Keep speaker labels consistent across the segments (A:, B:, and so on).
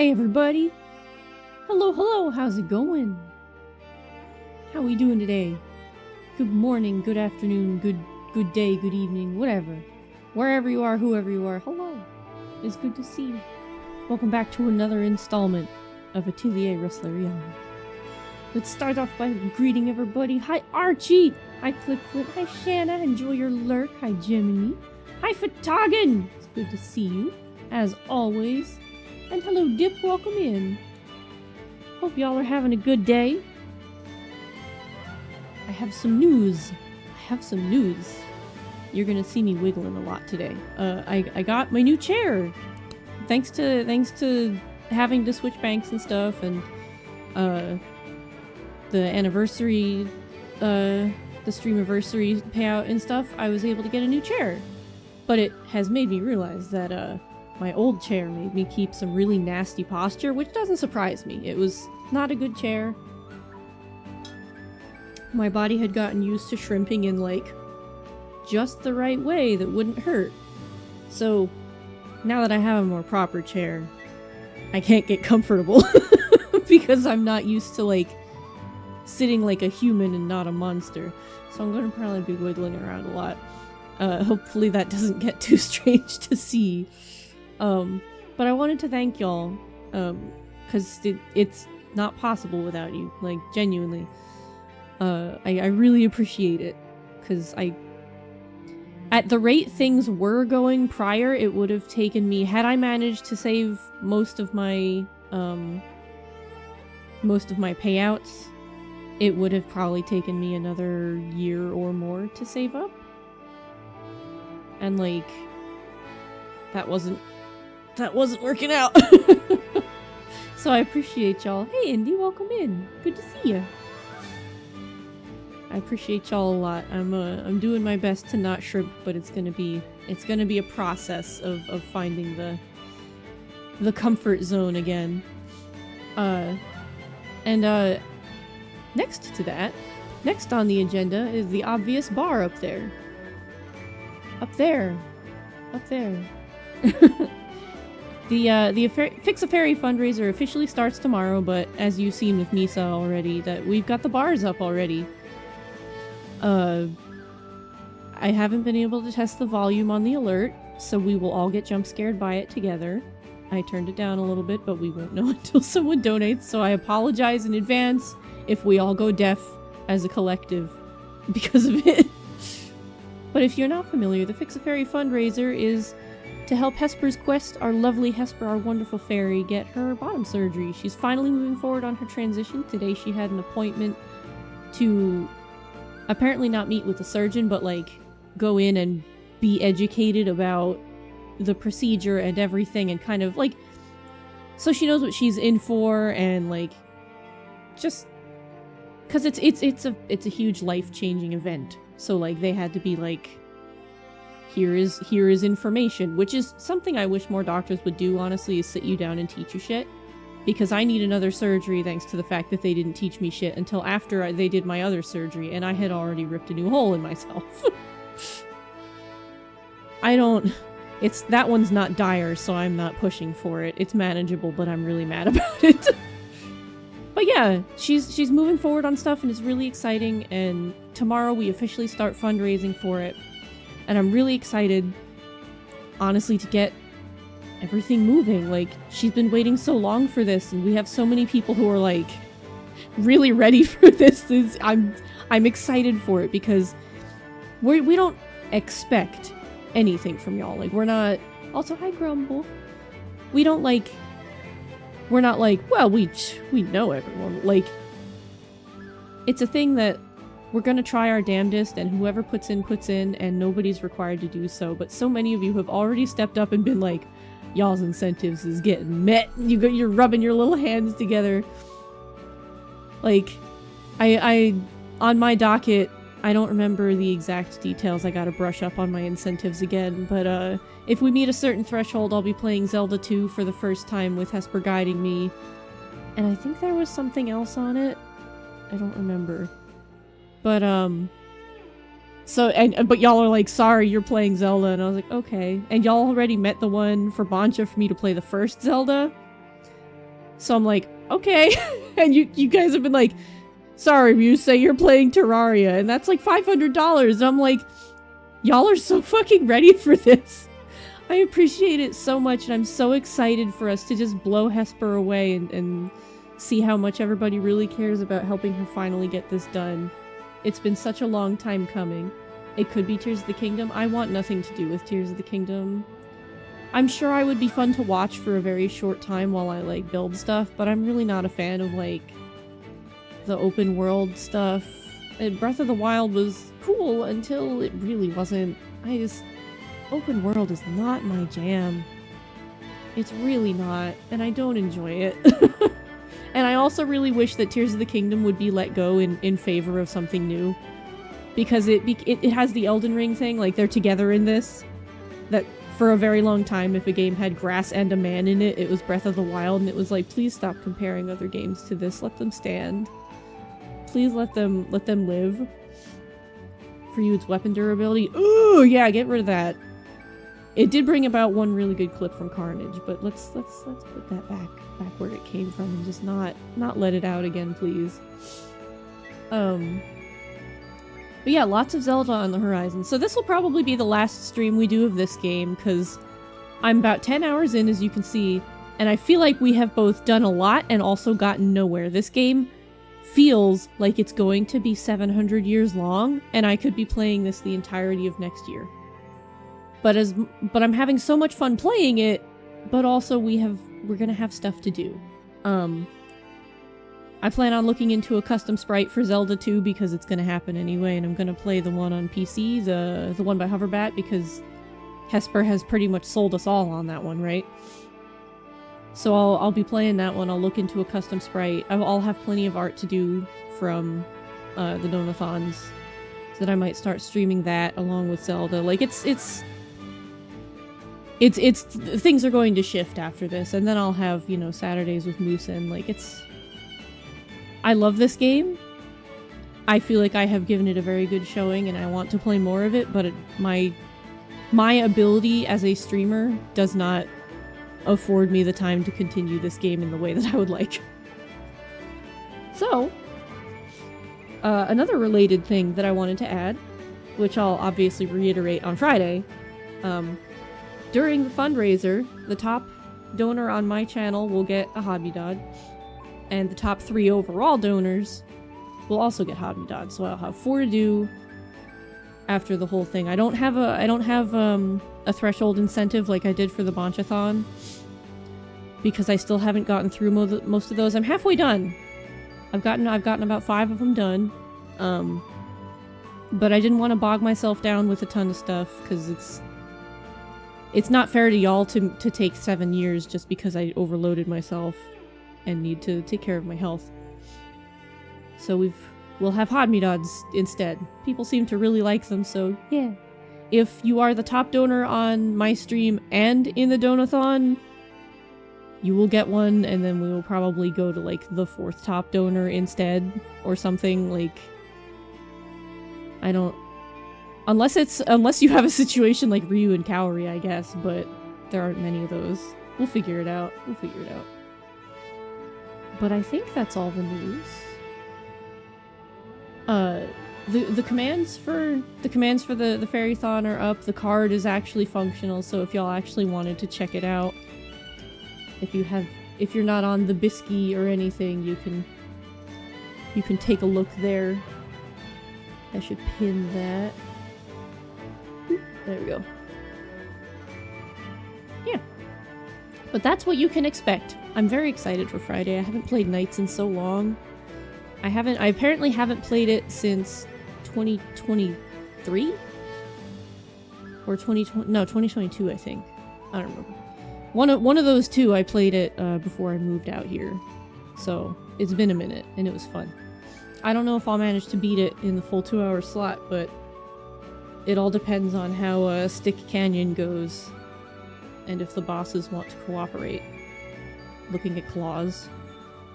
A: Hi everybody! Hello, how's it going? How we doing today? Good morning, good afternoon, good day, good evening, whatever. Wherever you are, whoever you are, hello. It's good to see you. Welcome back to another installment of Atelier Rustleriana. Let's start off by greeting everybody. Hi Archie! Hi Clipfoot! Hi Shanna! Enjoy your lurk! Hi Gemini! Hi Fatagan! It's good to see you, as always. And hello Dip, welcome in. Hope y'all are having a good day. I have some news. You're gonna see me wiggling a lot today. I got my new chair. Thanks to having to switch banks and stuff, and the anniversary, the streamiversary payout and stuff, I was able to get a new chair. But it has made me realize that my old chair made me keep some really nasty posture, which doesn't surprise me. It was not a good chair. My body had gotten used to shrimping in, like, just the right way that wouldn't hurt. So, now that I have a more proper chair, I can't get comfortable because I'm not used to, like, sitting like a human and not a monster. So I'm gonna probably be wiggling around a lot. Hopefully that doesn't get too strange to see. But I wanted to thank y'all, because it's not possible without you, like, genuinely. I really appreciate it, because at the rate things were going prior, it would have taken me, had I managed to save most of my payouts, it would have probably taken me another year or more to save up. And, like, that wasn't working out. So I appreciate y'all. Hey Indy, welcome in. Good to see you. I appreciate y'all a lot. I'm doing my best to not shrimp, but it's gonna be a process of finding the comfort zone again. Next to that, next on the agenda is the obvious bar up there. Up there. The Fix a Fairy fundraiser officially starts tomorrow, but as you've seen with Misa already, that we've got the bars up already. I haven't been able to test the volume on the alert, so we will all get jump scared by it together. I turned it down a little bit, but we won't know until someone donates, so I apologize in advance if we all go deaf as a collective because of it. But if you're not familiar, the Fix a Fairy fundraiser is to help Hesper's quest, our lovely Hesper, our wonderful fairy, get her bottom surgery. She's finally moving forward on her transition. Today she had an appointment to apparently not meet with a surgeon, but, like, go in and be educated about the procedure and everything, and kind of, like, so she knows what she's in for, and, like, just because it's a huge life-changing event. So, like, they had to be like, here is information, which is something I wish more doctors would do, honestly, is sit you down and teach you shit. Because I need another surgery thanks to the fact that they didn't teach me shit until after they did my other surgery, and I had already ripped a new hole in myself. That one's not dire, so I'm not pushing for it. It's manageable, but I'm really mad about it. But yeah, she's moving forward on stuff, and it's really exciting, and tomorrow we officially start fundraising for it. And I'm really excited, honestly, to get everything moving. Like, she's been waiting so long for this, and we have so many people who are, like, really ready for this. I'm excited for it, because we don't expect anything from y'all. Like, we're not... Also, hi Grumble. We're not like, well, we know everyone. Like, it's a thing that we're gonna try our damnedest, and whoever puts in, and nobody's required to do so. But so many of you have already stepped up and been like, y'all's incentives is getting met. You're rubbing your little hands together. Like, I on my docket, I don't remember the exact details. I gotta brush up on my incentives again. But if we meet a certain threshold, I'll be playing Zelda 2 for the first time with Hesper guiding me. And I think there was something else on it. I don't remember. But but y'all are like, sorry, you're playing Zelda, and I was like, okay. And y'all already met the one for Bancha for me to play the first Zelda. So I'm like, okay. And you guys have been like, sorry, you say you're playing Terraria, and that's like $500. And I'm like, y'all are so fucking ready for this. I appreciate it so much, and I'm so excited for us to just blow Hesper away and see how much everybody really cares about helping her finally get this done. It's been such a long time coming. It could be Tears of the Kingdom. I want nothing to do with Tears of the Kingdom. I'm sure I would be fun to watch for a very short time while I, like, build stuff, but I'm really not a fan of, like, the open world stuff. And Breath of the Wild was cool until it really wasn't. Open world is not my jam. It's really not, and I don't enjoy it. And I also really wish that Tears of the Kingdom would be let go in favor of something new. Because it has the Elden Ring thing, like they're together in this. That for a very long time, if a game had grass and a man in it, it was Breath of the Wild, and it was like, please stop comparing other games to this. Let them stand. Please let them live. For you, it's weapon durability. Ooh, yeah, get rid of that. It did bring about one really good clip from Carnage, but let's put that back where it came from and just not let it out again, please. But yeah, lots of Zelda on the horizon. So this will probably be the last stream we do of this game, because I'm about 10 hours in, as you can see, and I feel like we have both done a lot and also gotten nowhere. This game feels like it's going to be 700 years long, and I could be playing this the entirety of next year. But I'm having so much fun playing it, but also we're gonna have stuff to do. I plan on looking into a custom sprite for Zelda 2 because it's gonna happen anyway, and I'm gonna play the one on PC, the one by Hoverbat, because Hesper has pretty much sold us all on that one, right? So I'll be playing that one. I'll look into a custom sprite. I'll have plenty of art to do from the Donathons, so that I might start streaming that along with Zelda. Like, it's things are going to shift after this, and then I'll have, you know, Saturdays with Musa, and like, I love this game. I feel like I have given it a very good showing, and I want to play more of it, but my ability as a streamer does not afford me the time to continue this game in the way that I would like. So, another related thing that I wanted to add, which I'll obviously reiterate on Friday, during the fundraiser, the top donor on my channel will get a Hodmedod, and the top 3 overall donors will also get Hodmedod. So I'll have 4 to do after the whole thing. I don't have a threshold incentive like I did for the Bonchathon, because I still haven't gotten through most of those. I'm halfway done. I've gotten about 5 of them done. But I didn't want to bog myself down with a ton of stuff, because it's not fair to y'all to take 7 years just because I overloaded myself and need to take care of my health. So we'll have Hodmedods instead. People seem to really like them, so yeah. If you are the top donor on my stream and in the Donathon, you will get one, and then we will probably go to, like, the 4th top donor instead, or something, like... I don't... Unless you have a situation like Ryu and Kaori, I guess, but there aren't many of those. We'll figure it out. But I think that's all the news. The commands for the Fairython are up. The card is actually functional, so if y'all actually wanted to check it out, if you're not on the Bisky or anything, you can take a look there. I should pin that. There we go. Yeah. But that's what you can expect. I'm very excited for Friday. I haven't played Nights in so long. I apparently haven't played it since 2023? Or 2022, I think. I don't remember. One of those two, I played it before I moved out here. So, it's been a minute, and it was fun. I don't know if I'll manage to beat it in the full 2-hour slot, but it all depends on how Stick Canyon goes, and if the bosses want to cooperate. Looking at claws,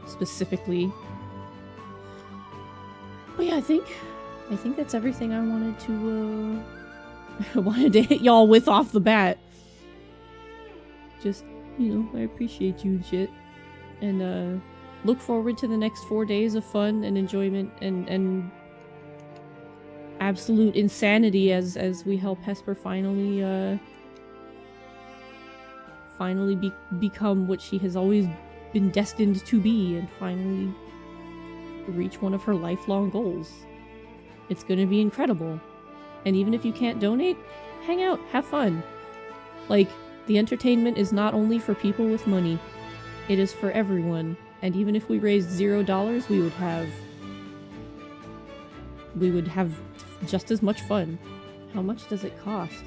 A: specifically. But yeah, I think that's everything I wanted to hit y'all with off the bat. Just, you know, I appreciate you and shit. and look forward to the next 4 days of fun and enjoyment and absolute insanity as we help Hesper finally become what she has always been destined to be, and finally reach one of her lifelong goals. It's gonna be incredible. And even if you can't donate, hang out, have fun. Like, the entertainment is not only for people with money, it is for everyone. And even if we raised $0, we would have just as much fun. How much does it cost?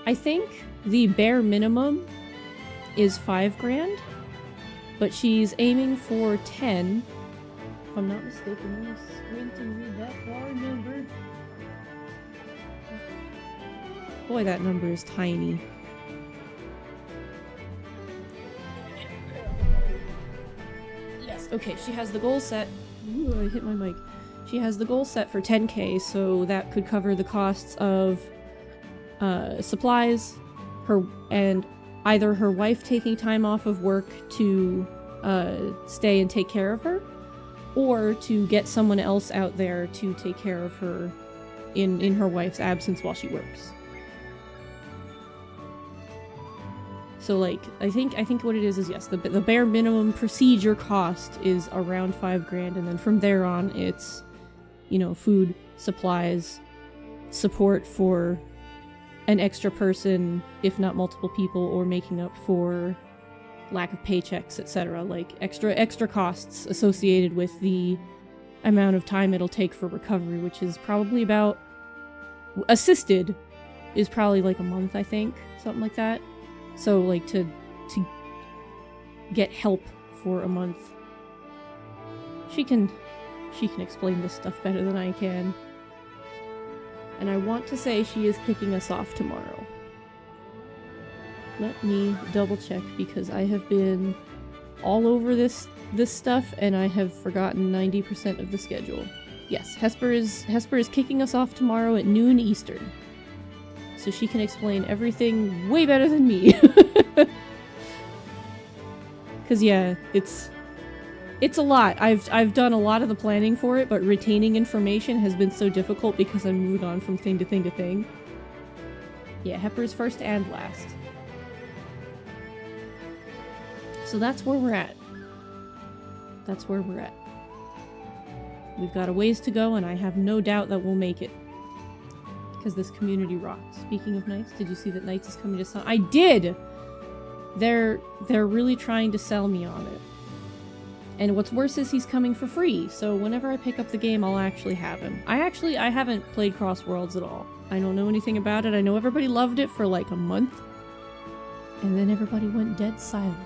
A: I think the bare minimum is $5,000, but she's aiming for 10. If I'm not mistaken, let me squint and read that bar number. Boy, that number is tiny. Yes, okay, she has the goal set. Ooh, I hit my mic. She has the goal set for 10K, so that could cover the costs of supplies, and either her wife taking time off of work to stay and take care of her, or to get someone else out there to take care of her in her wife's absence while she works. So, like, I think what it is yes, the bare minimum procedure cost is around $5,000, and then from there on, it's, you know, food, supplies, support for an extra person, if not multiple people, or making up for lack of paychecks, etc. Like, extra costs associated with the amount of time it'll take for recovery, which is probably about... assisted is probably like a month, I think. Something like that. So, like, to get help for a month. She can explain this stuff better than I can. And I want to say she is kicking us off tomorrow. Let me double check, because I have been all over this stuff and I have forgotten 90% of the schedule. Yes, Hesper is kicking us off tomorrow at noon Eastern. So she can explain everything way better than me. Cause yeah, it's a lot. I've done a lot of the planning for it, but retaining information has been so difficult because I'm moving on from thing to thing to thing. Yeah, Hesper's first and last. So that's where we're at. That's where we're at. We've got a ways to go, and I have no doubt that we'll make it. Because this community rocks. Speaking of Knights, did you see that Knights is coming to Sun? I did! They're really trying to sell me on it. And what's worse is he's coming for free, so whenever I pick up the game, I'll actually have him. I haven't played Cross Worlds at all. I don't know anything about it. I know everybody loved it for like a month. And then everybody went dead silent.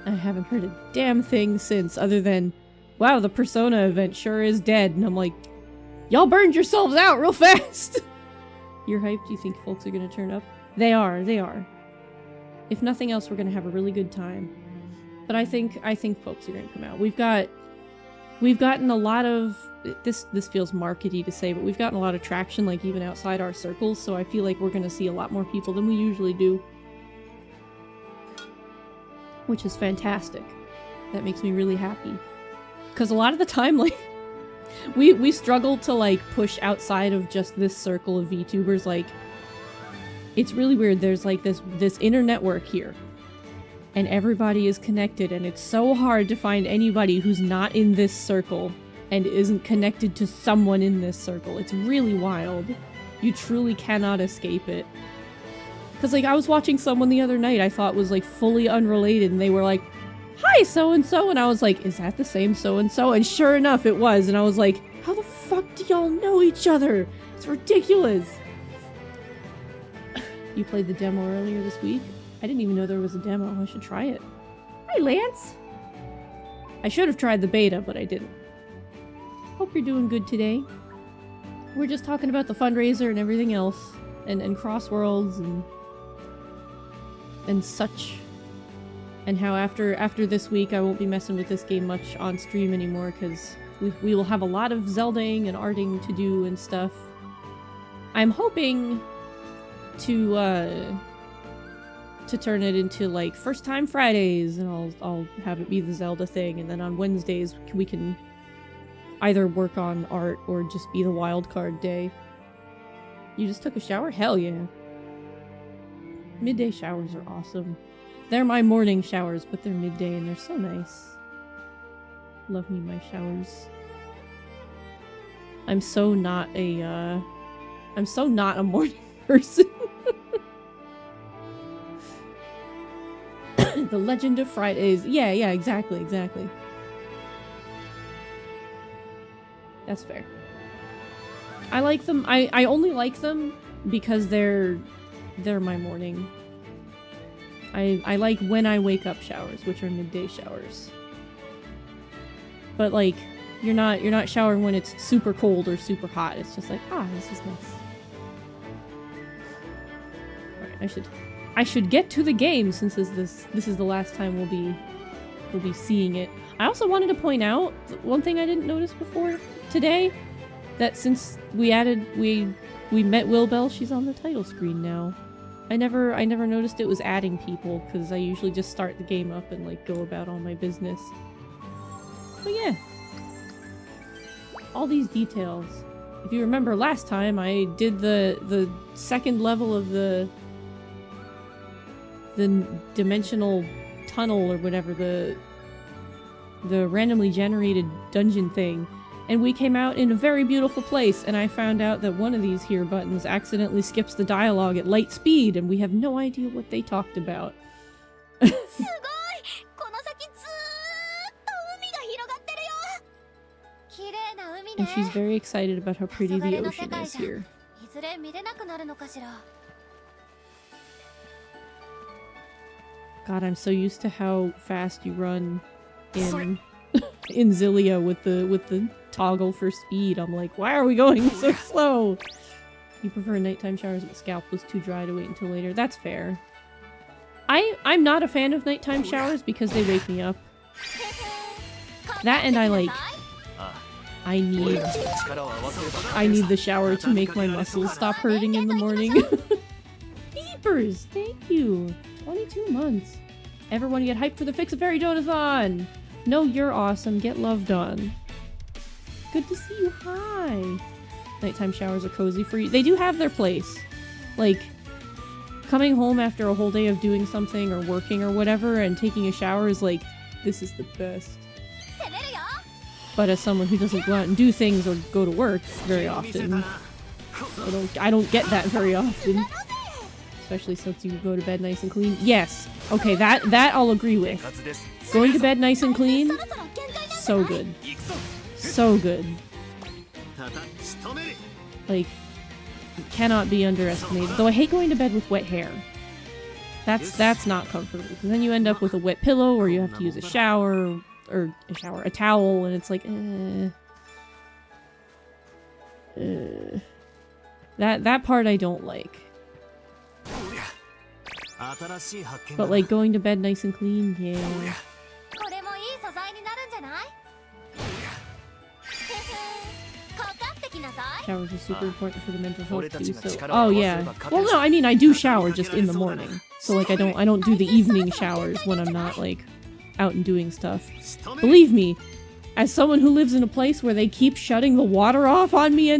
A: I haven't heard a damn thing since, other than, wow, the Persona event sure is dead. And I'm like, y'all burned yourselves out real fast! You're hyped? Do you think folks are gonna turn up? They are. If nothing else, we're gonna have a really good time. But I think folks are gonna come out. We've gotten a lot of... This feels markety to say, but we've gotten a lot of traction, like, even outside our circles, so I feel like we're gonna see a lot more people than we usually do. Which is fantastic. That makes me really happy. Because a lot of the time, like... We struggle to, like, push outside of just this circle of VTubers, like... It's really weird, there's, like, this inner network here. And everybody is connected, and it's so hard to find anybody who's not in this circle and isn't connected to someone in this circle. It's really wild. You truly cannot escape it. Because, like, I was watching someone the other night I thought was, like, fully unrelated, and they were like, "Hi, so-and-so," and I was like, "Is that the same so-and-so?" And sure enough, it was, and I was like, how the fuck do y'all know each other? It's ridiculous! You played the demo earlier this week? I didn't even know there was a demo. I should try it. Hi, Lance! I should have tried the beta, but I didn't. Hope you're doing good today. We're just talking about the fundraiser and everything else, and Cross Worlds and such. And how after this week I won't be messing with this game much on stream anymore, because we will have a lot of Zeldaing and arting to do and stuff. I'm hoping to to turn it into like First Time Fridays, and I'll have it be the Zelda thing, and then on Wednesdays we can either work on art or just be the wild card day. You just took a shower? Hell yeah. Midday showers are awesome. They're my morning showers, but they're midday and they're so nice. Love me my showers. I'm so not a morning person. The Legend of Fridays. Yeah, exactly. That's fair. I like them. I only like them because they're my morning. I like when I wake up showers, which are midday showers. But like, you're not showering when it's super cold or super hot. It's just like, this is nice. Alright, I should get to the game since this is the last time we'll be seeing it. I also wanted to point out one thing I didn't notice before today, that since we met Wilbell, she's on the title screen now. I never noticed it was adding people, because I usually just start the game up and like go about all my business. But yeah. All these details. If you remember last time, I did the second level of the dimensional tunnel or whatever, the randomly generated dungeon thing. And we came out in a very beautiful place, and I found out that one of these here buttons accidentally skips the dialogue at light speed, and we have no idea what they talked about. And she's very excited about how pretty the ocean is here. God, I'm so used to how fast you run in Xillia with the toggle for speed. I'm like, why are we going so slow? You prefer nighttime showers, but scalp was too dry to wait until later. That's fair. I'm not a fan of nighttime showers because they wake me up. That, and I need the shower to make my muscles stop hurting in the morning. Peepers, thank you. 22 months. Everyone get hyped for the Fix a Fairy Donathon! No, you're awesome. Get loved on. Good to see you. Hi. Nighttime showers are cozy for you. They do have their place. Like, coming home after a whole day of doing something or working or whatever and taking a shower is like, this is the best. But as someone who doesn't go out and do things or go to work very often, I don't get that very often. Especially since you go to bed nice and clean. Yes. Okay, that I'll agree with. Going to bed nice and clean, so good. So good. Like, cannot be underestimated. Though I hate going to bed with wet hair. That's not comfortable. Because then you end up with a wet pillow, or you have to use a towel, and it's like, That part I don't like. But like going to bed nice and clean, yeah. Showers are super important for the mental health too, so... Oh yeah. Well no, I mean I do shower just in the morning. So like I don't do the evening showers when I'm not like out and doing stuff. Believe me, as someone who lives in a place where they keep shutting the water off on me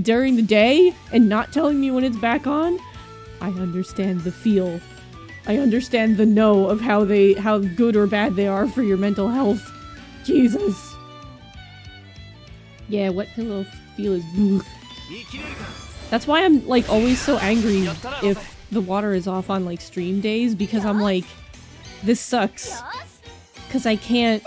A: during the day and not telling me when it's back on, I understand the feel. I understand the know of how good or bad they are for your mental health. Jesus. Yeah, wet pillow feel is bleh. That's why I'm like always so angry if the water is off on like stream days, because I'm like, this sucks. Because I can't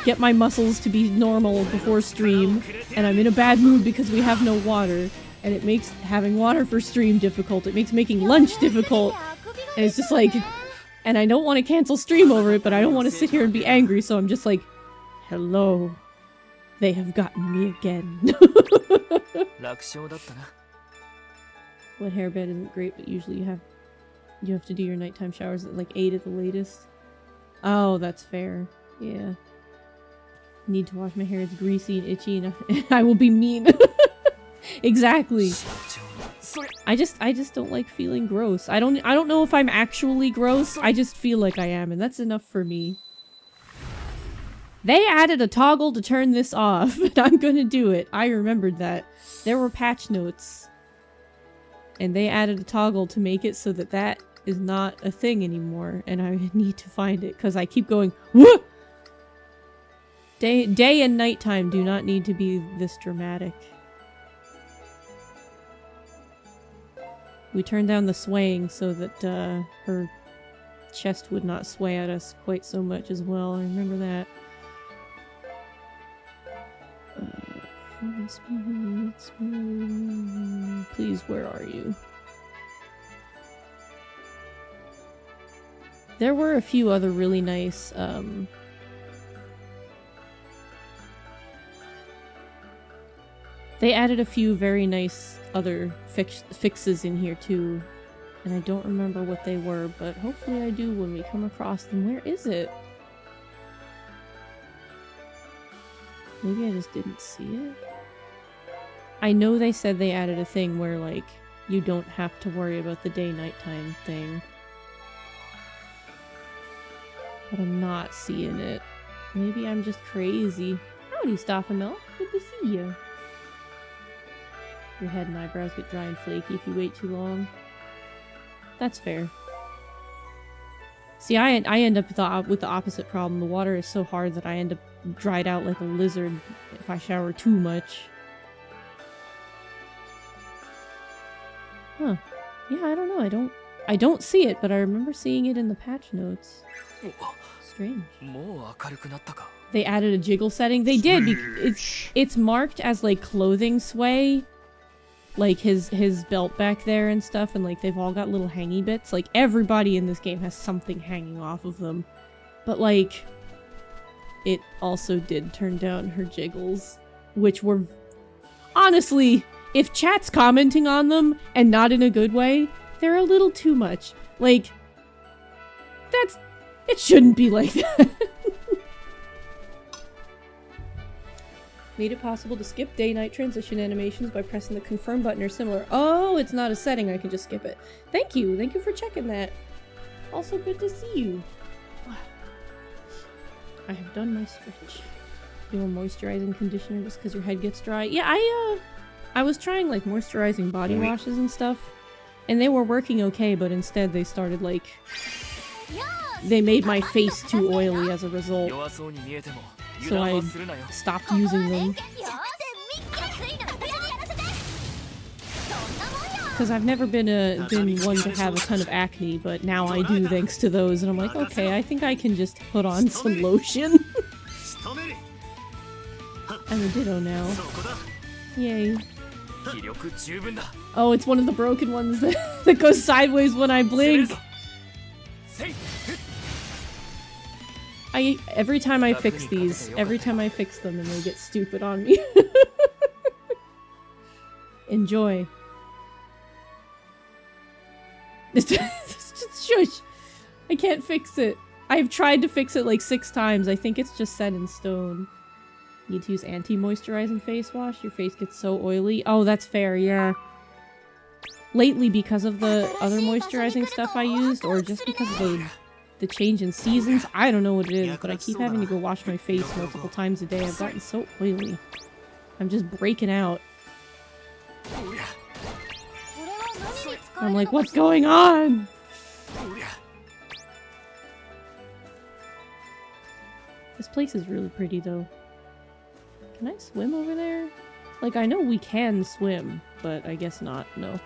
A: get my muscles to be normal before stream, and I'm in a bad mood because we have no water, and it makes having water for stream difficult. It makes making lunch difficult, and it's just like, and I don't want to cancel stream over it, but I don't want to sit here and be angry, so I'm just like, hello, they have gotten me again. Wet hairbed isn't great, but usually you have to do your nighttime showers at like 8 at the latest. Oh, that's fair. Yeah. Need to wash my hair. It's greasy and itchy, and I will be mean. Exactly. I just don't like feeling gross. I don't know if I'm actually gross. I just feel like I am, and that's enough for me. They added a toggle to turn this off, and I'm gonna do it. I remembered that. There were patch notes. And they added a toggle to make it so that that is not a thing anymore, and I need to find it, because I keep going, whoop! Day and nighttime do not need to be this dramatic. We turned down the swaying so that her chest would not sway at us quite so much as well. I remember that. Please, where are you? There were a few other really nice, they added a few very nice other fixes in here too, and I don't remember what they were, but hopefully I do when we come across them. Where is it? Maybe I just didn't see it? I know they said they added a thing where, like, you don't have to worry about the day-nighttime thing. But I'm not seeing it. Maybe I'm just crazy. Howdy, Stoffamel. Good to see you. Your head and eyebrows get dry and flaky if you wait too long. That's fair. See, I end up with the opposite problem. The water is so hard that I end up dried out like a lizard if I shower too much. Huh. Yeah, I don't know. I don't see it, but I remember seeing it in the patch notes. Strange. They added a jiggle setting. They did. It's marked as like clothing sway, like his belt back there and stuff, and like they've all got little hangy bits. Like everybody in this game has something hanging off of them, but like it also did turn down her jiggles, which were honestly, if chat's commenting on them and not in a good way, they're a little too much. Like, it shouldn't be like that. Made it possible to skip day-night transition animations by pressing the confirm button or similar. Oh, it's not a setting, I can just skip it. Thank you for checking that. Also good to see you. I have done my stretch. You know, moisturizing conditioner just because your head gets dry. Yeah, I was trying like moisturizing body washes and stuff, and they were working okay, but instead they started like, they made my face too oily as a result. So I stopped using them. Because I've never been one to have a ton of acne, but now I do thanks to those, and I'm like, okay, I think I can just put on some lotion. I'm a ditto now. Yay. Oh, it's one of the broken ones that goes sideways when I blink. Every time I fix these, every time I fix them and they get stupid on me. Enjoy. Just shush. I can't fix it. I've tried to fix it like 6 times. I think it's just set in stone. Need to use anti-moisturizing face wash. Your face gets so oily. Oh, that's fair, yeah. Lately, because of the other moisturizing stuff I used, or just because of the change in seasons, I don't know what it is, but I keep having to go wash my face multiple times a day. I've gotten so oily. I'm just breaking out. I'm like, what's going on? This place is really pretty, though. Can I swim over there? Like, I know we can swim, but I guess not, no.